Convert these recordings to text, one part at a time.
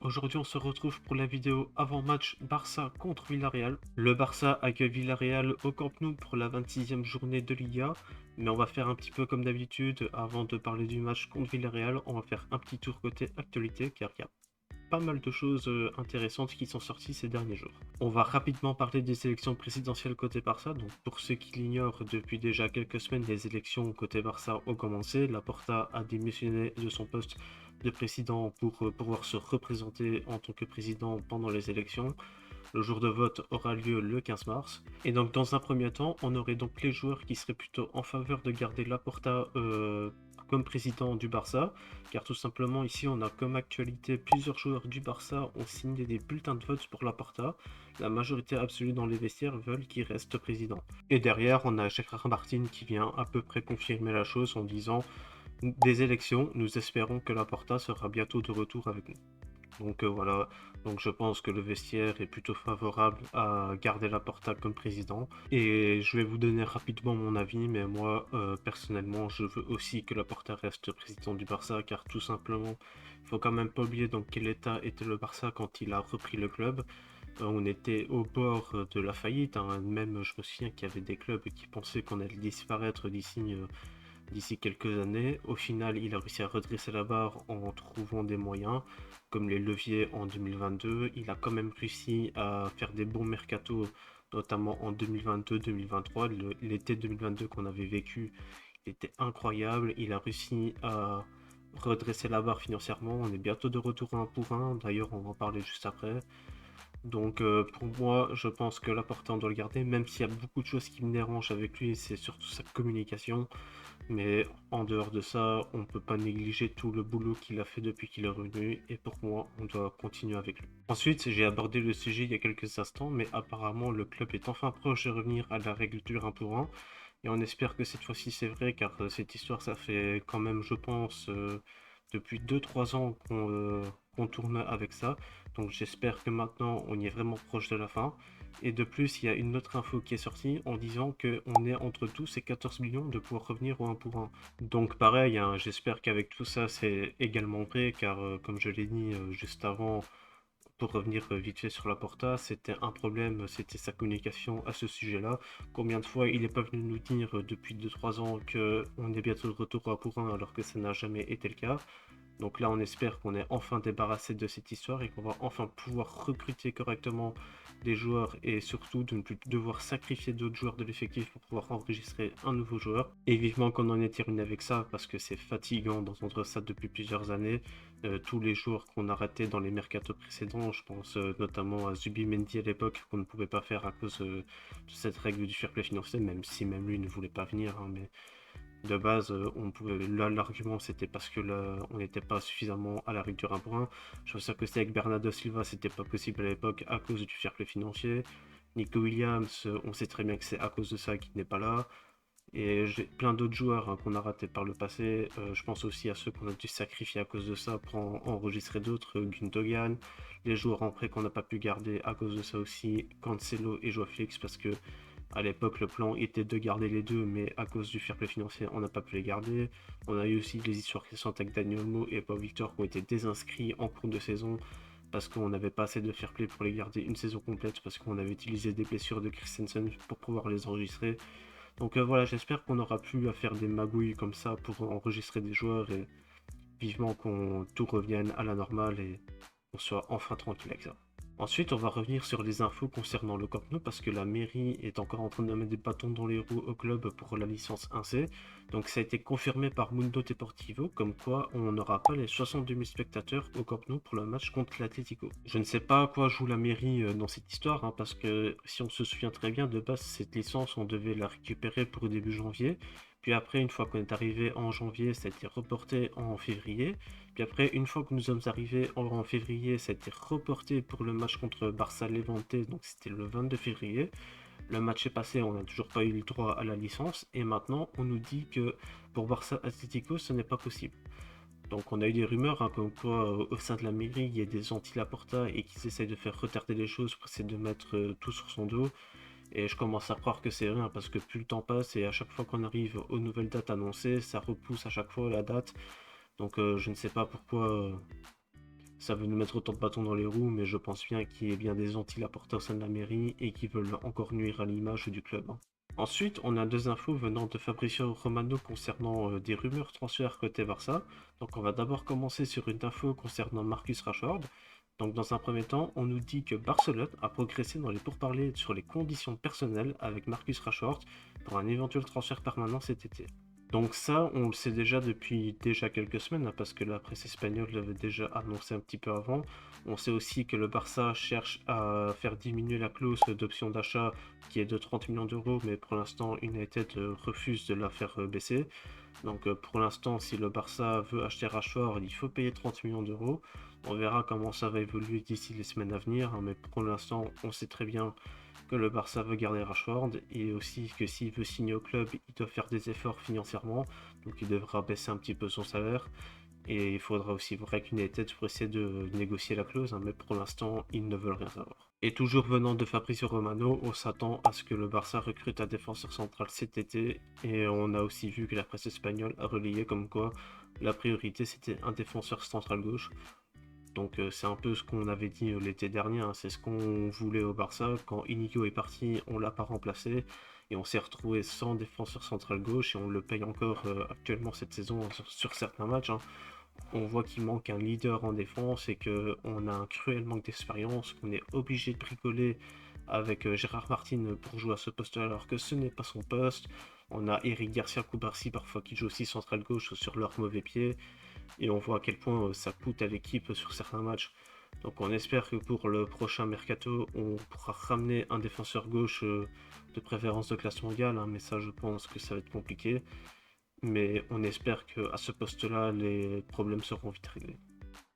Aujourd'hui on se retrouve pour la vidéo avant-match Barça contre Villarreal. Le Barça accueille Villarreal au Camp Nou pour la 26e journée de Liga. Mais on va faire un petit peu comme d'habitude, avant de parler du match contre Villarreal, on va faire un petit tour côté actualité car il y a pas mal de choses intéressantes qui sont sorties ces derniers jours. On va rapidement parler des élections présidentielles côté Barça. Donc pour ceux qui l'ignorent, depuis déjà quelques semaines, les élections côté Barça ont commencé. Laporta a démissionné de son poste de président pour pouvoir se représenter en tant que président pendant les élections. Le jour de vote aura lieu le 15 mars. Et donc dans un premier temps, on aurait donc les joueurs qui seraient plutôt en faveur de garder Laporta comme président du Barça, car tout simplement ici on a comme actualité plusieurs joueurs du Barça ont signé des bulletins de vote pour Laporta. La majorité absolue dans les vestiaires veulent qu'il reste président. Et derrière on a Gérard Martin qui vient à peu près confirmer la chose en disant des élections, nous espérons que Laporta sera bientôt de retour avec nous. Donc voilà, donc je pense que le vestiaire est plutôt favorable à garder Laporta comme président. Et je vais vous donner rapidement mon avis, mais moi personnellement je veux aussi que Laporta reste président du Barça, car tout simplement, il faut quand même pas oublier dans quel état était le Barça quand il a repris le club. On était au bord de la faillite, hein. Même je me souviens qu'il y avait des clubs qui pensaient qu'on allait disparaître d'ici quelques années. Au final, il a réussi à redresser la barre en trouvant des moyens, comme les leviers en 2022. Il a quand même réussi à faire des bons mercatos, notamment en 2022-2023. L'été 2022 qu'on avait vécu était incroyable. Il a réussi à redresser la barre financièrement. On est bientôt de retour à 1 pour 1. D'ailleurs, on va en parler juste après. Donc pour moi, je pense que l'important on doit le garder, même s'il y a beaucoup de choses qui me dérangent avec lui, c'est surtout sa communication. Mais en dehors de ça, on ne peut pas négliger tout le boulot qu'il a fait depuis qu'il est revenu, et pour moi, on doit continuer avec lui. Ensuite, j'ai abordé le sujet il y a quelques instants, mais apparemment le club est enfin proche de revenir à la règle du 1 pour 1, et on espère que cette fois-ci c'est vrai, car cette histoire, ça fait quand même, je pense, depuis 2-3 ans qu'on tourne avec ça. Donc j'espère que maintenant on y est vraiment proche de la fin. Et de plus, il y a une autre info qui est sortie en disant qu'on est entre tous et 14 millions de pouvoir revenir au 1 pour 1. Donc pareil, hein, j'espère qu'avec tout ça c'est également vrai, car comme je l'ai dit juste avant, pour revenir vite fait sur la Porta, c'était un problème, c'était sa communication à ce sujet-là. Combien de fois il n'est pas venu nous dire depuis 2-3 ans qu'on est bientôt de retour au 1 pour 1 alors que ça n'a jamais été le cas. Donc là, on espère qu'on est enfin débarrassé de cette histoire et qu'on va enfin pouvoir recruter correctement des joueurs, et surtout de ne plus devoir sacrifier d'autres joueurs de l'effectif pour pouvoir enregistrer un nouveau joueur. Et vivement qu'on en ait terminé avec ça, parce que c'est fatigant d'entendre ça depuis plusieurs années. Tous les joueurs qu'on a ratés dans les mercatos précédents, je pense notamment à Zubimendi à l'époque, qu'on ne pouvait pas faire à cause de cette règle du fair play financier, même si même lui ne voulait pas venir, hein, mais de base, on pouvait, là, l'argument c'était parce que là, on n'était pas suffisamment à la règle du 1 pour 1. Je trouve ça que c'est avec Bernardo Silva, c'était pas possible à l'époque à cause du fair play financier. Nico Williams, on sait très bien que c'est à cause de ça qu'il n'est pas là. Et j'ai plein d'autres joueurs, hein, qu'on a ratés par le passé. Je pense aussi à ceux qu'on a dû sacrifier à cause de ça pour enregistrer d'autres. Gundogan, les joueurs en prêt qu'on n'a pas pu garder à cause de ça aussi. Cancelo et Joao Félix, parce que à l'époque, le plan était de garder les deux, mais à cause du fair play financier, on n'a pas pu les garder. On a eu aussi les histoires récentes avec Daniel Mo et Paul Victor qui ont été désinscrits en cours de saison parce qu'on n'avait pas assez de fair play pour les garder une saison complète, parce qu'on avait utilisé des blessures de Christensen pour pouvoir les enregistrer. Donc voilà, j'espère qu'on n'aura plus à faire des magouilles comme ça pour enregistrer des joueurs, et vivement qu'on tout revienne à la normale et qu'on soit enfin tranquille avec ça. Ensuite, on va revenir sur les infos concernant le Camp Nou, parce que la mairie est encore en train de mettre des bâtons dans les roues au club pour la licence 1C. Donc ça a été confirmé par Mundo Deportivo, comme quoi on n'aura pas les 62 000 spectateurs au Camp Nou pour le match contre l'Atlético. Je ne sais pas à quoi joue la mairie dans cette histoire, hein, parce que si on se souvient très bien, de base cette licence on devait la récupérer pour début janvier. Puis après, une fois qu'on est arrivé en janvier, ça a été reporté en février. Puis après, une fois que nous sommes arrivés en février, ça a été reporté pour le match contre Barça Levante, donc c'était le 22 février. Le match est passé, on n'a toujours pas eu le droit à la licence, et maintenant on nous dit que pour Barça Atlético, ce n'est pas possible. Donc on a eu des rumeurs, hein, comme quoi au sein de la mairie, il y a des anti-Laporta et qu'ils essayent de faire retarder les choses pour essayer de mettre tout sur son dos. Et je commence à croire que c'est rien, parce que plus le temps passe et à chaque fois qu'on arrive aux nouvelles dates annoncées, ça repousse à chaque fois la date. Donc je ne sais pas pourquoi Ça veut nous mettre autant de bâtons dans les roues, mais je pense bien qu'il y ait bien des anti-Laporta au sein de la mairie et qui veulent encore nuire à l'image du club, hein. Ensuite, on a deux infos venant de Fabrizio Romano concernant des rumeurs transferts côté Barça. Donc on va d'abord commencer sur une info concernant Marcus Rashford. Donc dans un premier temps, on nous dit que Barcelone a progressé dans les pourparlers sur les conditions personnelles avec Marcus Rashford pour un éventuel transfert permanent cet été. Donc ça, on le sait déjà depuis déjà quelques semaines, hein, parce que la presse espagnole l'avait déjà annoncé un petit peu avant. On sait aussi que le Barça cherche à faire diminuer la clause d'option d'achat qui est de 30 millions d'euros, mais pour l'instant United refuse de la faire baisser. Donc pour l'instant, si le Barça veut acheter Rashford, il faut payer 30 millions d'euros. On verra comment ça va évoluer d'ici les semaines à venir, hein, mais pour l'instant, on sait très bien que le Barça veut garder Rashford et aussi que s'il veut signer au club, il doit faire des efforts financièrement, donc il devra baisser un petit peu son salaire. Et il faudra aussi voir qu'United pour essayer de négocier la clause, hein, mais pour l'instant, ils ne veulent rien savoir. Et toujours venant de Fabrizio Romano, on s'attend à ce que le Barça recrute un défenseur central cet été, et on a aussi vu que la presse espagnole a relayé comme quoi la priorité c'était un défenseur central gauche. Donc c'est un peu ce qu'on avait dit l'été dernier, hein, c'est ce qu'on voulait au Barça. Quand Inigo est parti, on l'a pas remplacé et on s'est retrouvé sans défenseur central gauche et on le paye encore actuellement cette saison sur certains matchs, hein. On voit qu'il manque un leader en défense et qu'on a un cruel manque d'expérience, qu'on est obligé de bricoler avec Gérard Martin pour jouer à ce poste-là alors que ce n'est pas son poste. On a Eric Garcia Koubarsi parfois qui joue aussi central gauche sur leur mauvais pied et on voit à quel point ça coûte à l'équipe sur certains matchs. Donc on espère que pour le prochain mercato, on pourra ramener un défenseur gauche de préférence de classe mondiale, hein, mais ça je pense que ça va être compliqué. Mais on espère qu'à ce poste-là, les problèmes seront vite réglés.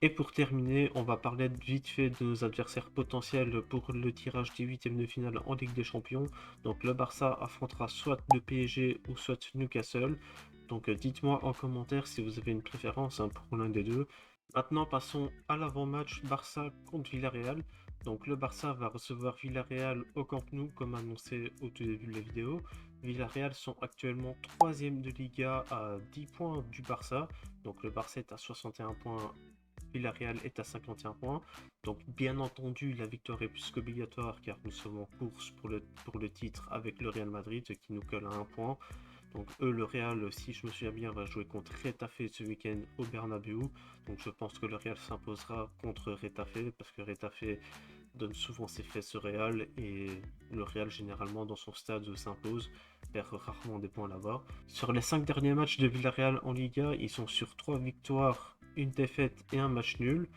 Et pour terminer, on va parler vite fait de nos adversaires potentiels pour le tirage des huitièmes de finale en Ligue des Champions. Donc le Barça affrontera soit le PSG ou soit Newcastle. Donc dites-moi en commentaire si vous avez une préférence, hein, pour l'un des deux. Maintenant passons à l'avant-match Barça contre Villarreal. Donc le Barça va recevoir Villarreal au Camp Nou comme annoncé au tout début de la vidéo. Villarreal sont actuellement 3ème de Liga à 10 points du Barça. Donc le Barça est à 61 points, Villarreal est à 51 points. Donc bien entendu, la victoire est plus qu'obligatoire car nous sommes en course pour le titre avec le Real Madrid qui nous colle à un point. Donc eux, le Real, si je me souviens bien, va jouer contre Retafe ce week-end au Bernabeu. Donc je pense que le Real s'imposera contre Retafe parce que Retafe donne souvent ses fesses au Real et le Real généralement dans son stade s'impose, perd rarement des points là-bas. Sur les 5 derniers matchs de Villarreal en Liga, ils sont sur 3 victoires, une défaite et un match nul.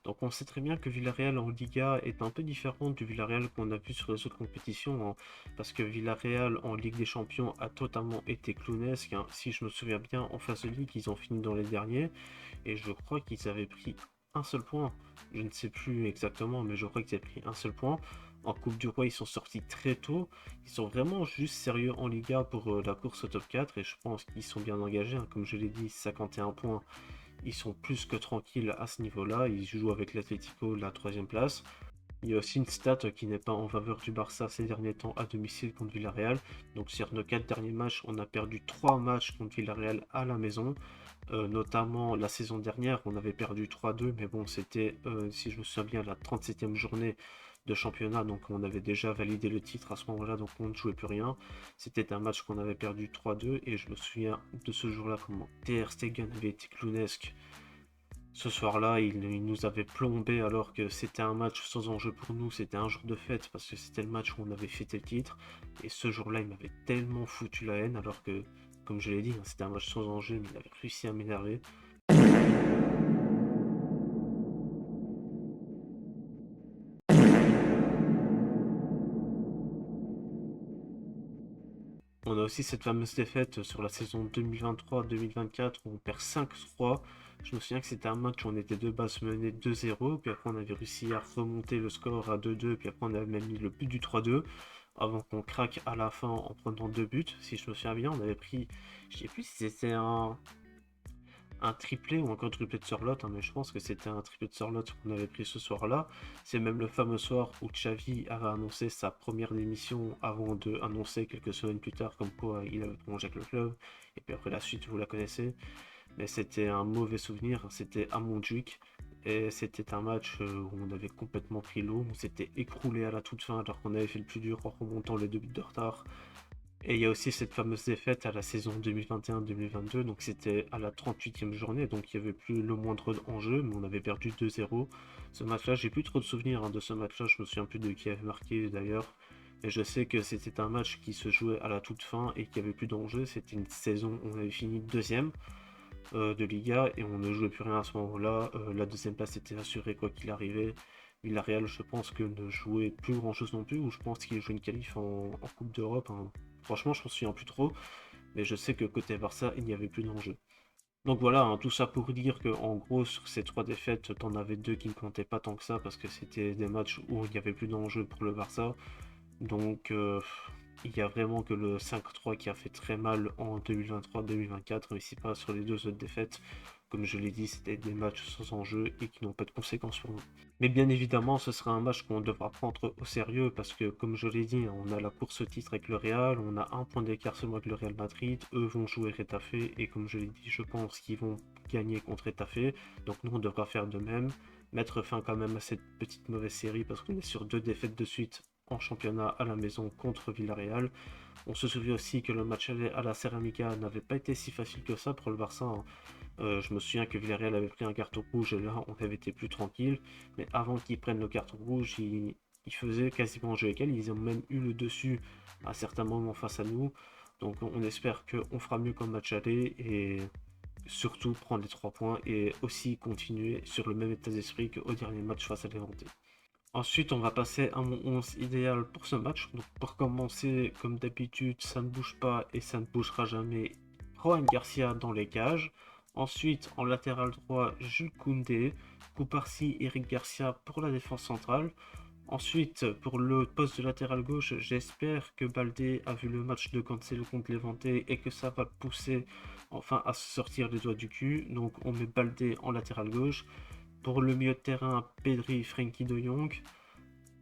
Donc on sait très bien que Villarreal en Liga est un peu différent du Villarreal qu'on a vu sur les autres compétitions, hein, parce que Villarreal en Ligue des Champions a totalement été clownesque, hein. Si je me souviens bien, en phase de ligue, ils ont fini dans les derniers, et je crois qu'ils avaient pris un seul point. Je ne sais plus exactement, mais je crois qu'ils avaient pris un seul point. En Coupe du Roi, ils sont sortis très tôt. Ils sont vraiment juste sérieux en Liga pour la course au top 4, et je pense qu'ils sont bien engagés, hein. Comme je l'ai dit, 51 points. Ils sont plus que tranquilles à ce niveau-là. Ils jouent avec l'Atlético la 3ème place. Il y a aussi une stat qui n'est pas en faveur du Barça ces derniers temps à domicile contre Villarreal. Donc sur nos 4 derniers matchs, on a perdu 3 matchs contre Villarreal à la maison. Notamment la saison dernière, on avait perdu 3-2, mais bon, c'était, si je me souviens bien, la 37e journée de championnat, donc on avait déjà validé le titre à ce moment-là, donc on ne jouait plus rien. C'était un match qu'on avait perdu 3-2, et je me souviens de ce jour-là comment Ter Stegen avait été clownesque. Ce soir-là, il nous avait plombé alors que c'était un match sans enjeu pour nous, c'était un jour de fête parce que c'était le match où on avait fêté le titre. Et ce jour-là, il m'avait tellement foutu la haine alors que, comme je l'ai dit, hein, c'était un match sans enjeu, mais il avait réussi à m'énerver. On a aussi cette fameuse défaite sur la saison 2023-2024 où on perd 5-3. Je me souviens que c'était un match où on était de base mené 2-0, puis après on avait réussi à remonter le score à 2-2, puis après on avait même mis le but du 3-2, avant qu'on craque à la fin en prenant 2 buts. Si je me souviens bien, on avait pris, je sais plus si c'était un triplé ou un quadruplé de Sorlotte, hein, mais je pense que c'était un triplé de Sorlotte qu'on avait pris ce soir-là. C'est même le fameux soir où Xavi avait annoncé sa première démission avant de annoncer quelques semaines plus tard comme quoi il avait prolongé avec le club. Et puis après la suite, vous la connaissez. Mais c'était un mauvais souvenir, c'était à Montjuic. Et c'était un match où on avait complètement pris l'eau, on s'était écroulé à la toute fin alors qu'on avait fait le plus dur en remontant les 2 buts de retard. Et il y a aussi cette fameuse défaite à la saison 2021-2022, donc c'était à la 38e journée, donc il n'y avait plus le moindre enjeu, mais on avait perdu 2-0. Ce match-là, j'ai plus trop de souvenirs de ce match-là, je me souviens plus de qui avait marqué d'ailleurs, mais je sais que c'était un match qui se jouait à la toute fin et qu'il n'y avait plus d'enjeu. C'était une saison, on avait fini deuxième de Liga et on ne jouait plus rien à ce moment-là. La deuxième place était assurée quoi qu'il arrivait. Villarreal, je pense que ne jouait plus grand-chose non plus, ou je pense qu'il jouait une qualif en Coupe d'Europe, hein. Franchement, je m'en souviens plus trop, mais je sais que côté Barça, il n'y avait plus d'enjeu. Donc voilà, hein, tout ça pour dire que en gros, sur ces 3 défaites, t'en avais 2 qui ne comptaient pas tant que ça, parce que c'était des matchs où il n'y avait plus d'enjeu pour le Barça. Donc il y a vraiment que le 5-3 qui a fait très mal en 2023-2024, mais si pas sur les 2 autres défaites. Comme je l'ai dit, c'était des matchs sans enjeu et qui n'ont pas de conséquences pour nous. Mais bien évidemment, ce sera un match qu'on devra prendre au sérieux parce que, comme je l'ai dit, on a la course au titre avec le Real, on a un point d'écart seulement avec le Real Madrid, eux vont jouer Retafe et comme je l'ai dit, je pense qu'ils vont gagner contre Retafe, donc nous on devra faire de même, mettre fin quand même à cette petite mauvaise série parce qu'on est sur 2 défaites de suite en championnat à la maison contre Villarreal. On se souvient aussi que le match aller à la Ceramica n'avait pas été si facile que ça pour le Barça, hein. Je me souviens que Villarreal avait pris un carton rouge et là on avait été plus tranquille. Mais avant qu'ils prennent le carton rouge, ils faisaient quasiment jeu égal. Ils ont même eu le dessus à certains moments face à nous. Donc on espère qu'on fera mieux comme match aller et surtout prendre les 3 points et aussi continuer sur le même état d'esprit qu'au dernier match face à l'Éventé. Ensuite, on va passer à mon 11 idéal pour ce match. Donc, pour commencer, comme d'habitude, ça ne bouge pas et ça ne bougera jamais. Rohan Garcia dans les cages. Ensuite, en latéral droit, Jules Koundé. Kouparsi, Eric Garcia pour la défense centrale. Ensuite, pour le poste de latéral gauche, j'espère que Baldé a vu le match de Cancelo contre Levante et que ça va le pousser enfin à se sortir les doigts du cul. Donc, on met Baldé en latéral gauche. Pour le milieu de terrain, Pedri, Frenkie de Jong.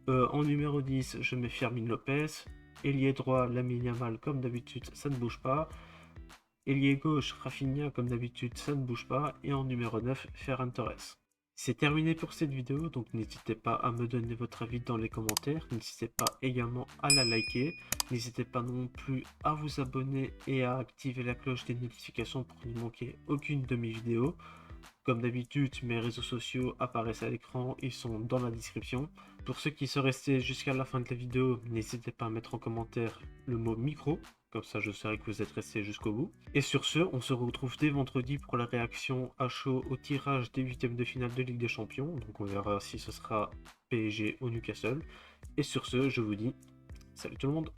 En numéro 10, je mets Fermin Lopez. Ailier droit, Lamine Yamal, comme d'habitude, ça ne bouge pas. Ailier gauche, Rafinha, comme d'habitude, ça ne bouge pas. Et en numéro 9, Ferran Torres. C'est terminé pour cette vidéo, donc n'hésitez pas à me donner votre avis dans les commentaires. N'hésitez pas également à la liker. N'hésitez pas non plus à vous abonner et à activer la cloche des notifications pour ne manquer aucune de mes vidéos. Comme d'habitude, mes réseaux sociaux apparaissent à l'écran, ils sont dans la description. Pour ceux qui sont restés jusqu'à la fin de la vidéo, n'hésitez pas à mettre en commentaire le mot micro, comme ça je saurai que vous êtes restés jusqu'au bout. Et sur ce, on se retrouve dès vendredi pour la réaction à chaud au tirage des huitièmes de finale de Ligue des Champions. Donc on verra si ce sera PSG ou Newcastle. Et sur ce, je vous dis salut tout le monde.